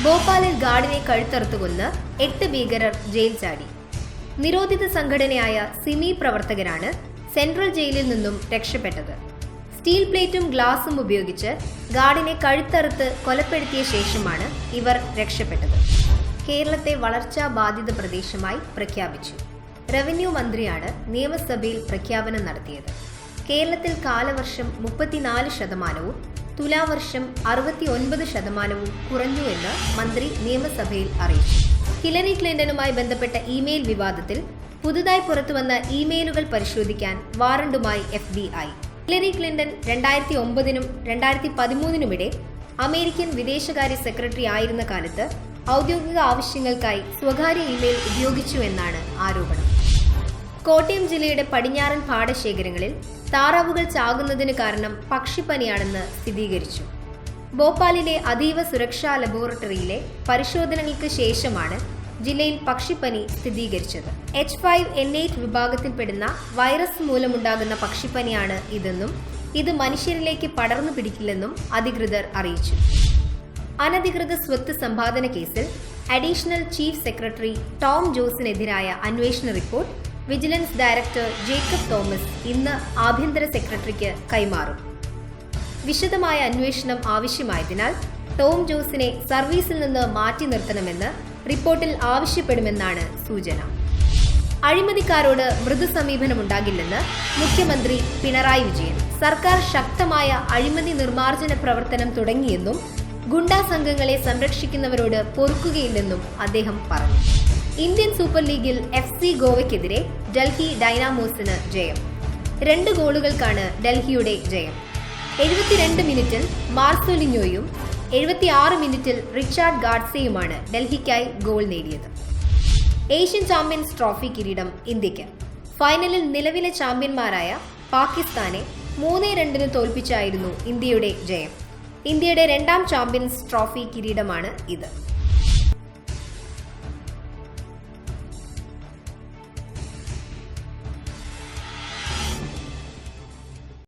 ഭോപ്പാലിൽ ഗാർഡിനെ കഴുത്തറുത്തു കൊന്ന് 8 ഭീകരർ ജയിൽ ചാടി. നിരോധിത സംഘടനയായ സിമി പ്രവർത്തകരാണ് സെൻട്രൽ ജയിലിൽ നിന്നും രക്ഷപ്പെട്ടത്. സ്റ്റീൽ പ്ലേറ്റും ഗ്ലാസും ഉപയോഗിച്ച് ഗാർഡിനെ കഴുത്തറുത്ത് കൊലപ്പെടുത്തിയ ശേഷമാണ് ഇവർ രക്ഷപ്പെട്ടത്. കേരളത്തെ വളർച്ചാ ബാധിത പ്രദേശമായി പ്രഖ്യാപിച്ചു. റവന്യൂ മന്ത്രിയാണ് നിയമസഭയിൽ പ്രഖ്യാപനം നടത്തിയത്. കേരളത്തിൽ കാലവർഷം 34%, തുലാവർഷം 69% കുറഞ്ഞുവെന്ന് മന്ത്രി നിയമസഭയിൽ അറിയിച്ചു. ഹിലരി ക്ലിന്റണുമായി ബന്ധപ്പെട്ട ഇമെയിൽ വിവാദത്തിൽ പുതുതായി പുറത്തുവന്ന ഇമെയിലുകൾ പരിശോധിക്കാൻ വാറണ്ടുമായി FBI. ഹിലരി ക്ലിന്റൺ 2009-നും 2013-നുമിടെ അമേരിക്കൻ വിദേശകാര്യ സെക്രട്ടറി ആയിരുന്ന കാലത്ത് ഔദ്യോഗിക ആവശ്യങ്ങൾക്കായി സ്വകാര്യ ഇമെയിൽ ഉപയോഗിച്ചുവെന്നാണ് ആരോപണം. കോട്ടയം ജില്ലയുടെ പടിഞ്ഞാറൻ പാടശേഖരങ്ങളിൽ താറാവുകൾ ചാകുന്നതിന് കാരണം പക്ഷിപ്പനിയാണെന്ന് സ്ഥിരീകരിച്ചു. ഭോപ്പാലിലെ അതീവ സുരക്ഷാ ലബോറട്ടറിയിലെ പരിശോധനകൾക്ക് ശേഷമാണ് ജില്ലയിൽ പക്ഷിപ്പനി സ്ഥിരീകരിച്ചത്. H5N8 വിഭാഗത്തിൽപ്പെടുന്ന വൈറസ് മൂലമുണ്ടാകുന്ന പക്ഷിപ്പനിയാണ് ഇതെന്നും ഇത് മനുഷ്യരിലേക്ക് പടർന്നു പിടിക്കില്ലെന്നും അധികൃതർ അറിയിച്ചു. അനധികൃത സ്വത്ത് സമ്പാദന കേസിൽ അഡീഷണൽ ചീഫ് സെക്രട്ടറി ടോം ജോസിനെതിരായ അന്വേഷണ report vigilance director Jacob Thomas ഇന്ന് ആഭ്യന്തര സെക്രട്ടറിക്ക് കൈമാറും. വിശദമായ അന്വേഷണം ആവശ്യമായതിനാൽ ടോം ജോസിനെ സർവീസിൽ നിന്ന് മാറ്റി നിർത്തണമെന്ന് റിപ്പോർട്ടിൽ ആവശ്യപ്പെടുമെന്നാണ് സൂചന. അഴിമതിക്കാരോട് മൃദു സമീപനമുണ്ടാകില്ലെന്ന് മുഖ്യമന്ത്രി പിണറായി വിജയൻ. സർക്കാർ ശക്തമായ അഴിമതി നിർമ്മാർജ്ജന പ്രവർത്തനം തുടങ്ങിയെന്നും ഗുണ്ടാ സംഘങ്ങളെ സംരക്ഷിക്കുന്നവരോട് പൊറുക്കുകയില്ലെന്നും അദ്ദേഹം പറഞ്ഞു. ഇന്ത്യൻ സൂപ്പർ ലീഗിൽ FC ഗോവയ്ക്കെതിരെ ഡൽഹി ഡൈനാമോസിന് ജയം. 2 ഗോളുകൾക്കാണ് ഡൽഹിയുടെ ജയം. 72 മിനിറ്റിൽ മാർസോലിഞ്ഞോയും 76 മിനിറ്റിൽ റിച്ചാർഡ് ഗാഡ്സെയുമാണ് ഡൽഹിക്കായി ഗോൾ നേടിയത്. ഏഷ്യൻ ചാമ്പ്യൻസ് ട്രോഫി കിരീടം ഇന്ത്യക്ക്. ഫൈനലിൽ നിലവിലെ ചാമ്പ്യന്മാരായ പാകിസ്ഥാനെ 3-2 തോൽപ്പിച്ചായിരുന്നു ഇന്ത്യയുടെ ജയം. ഇന്ത്യയുടെ 2ാം ചാമ്പ്യൻസ് ട്രോഫി കിരീടമാണ് ഇത്.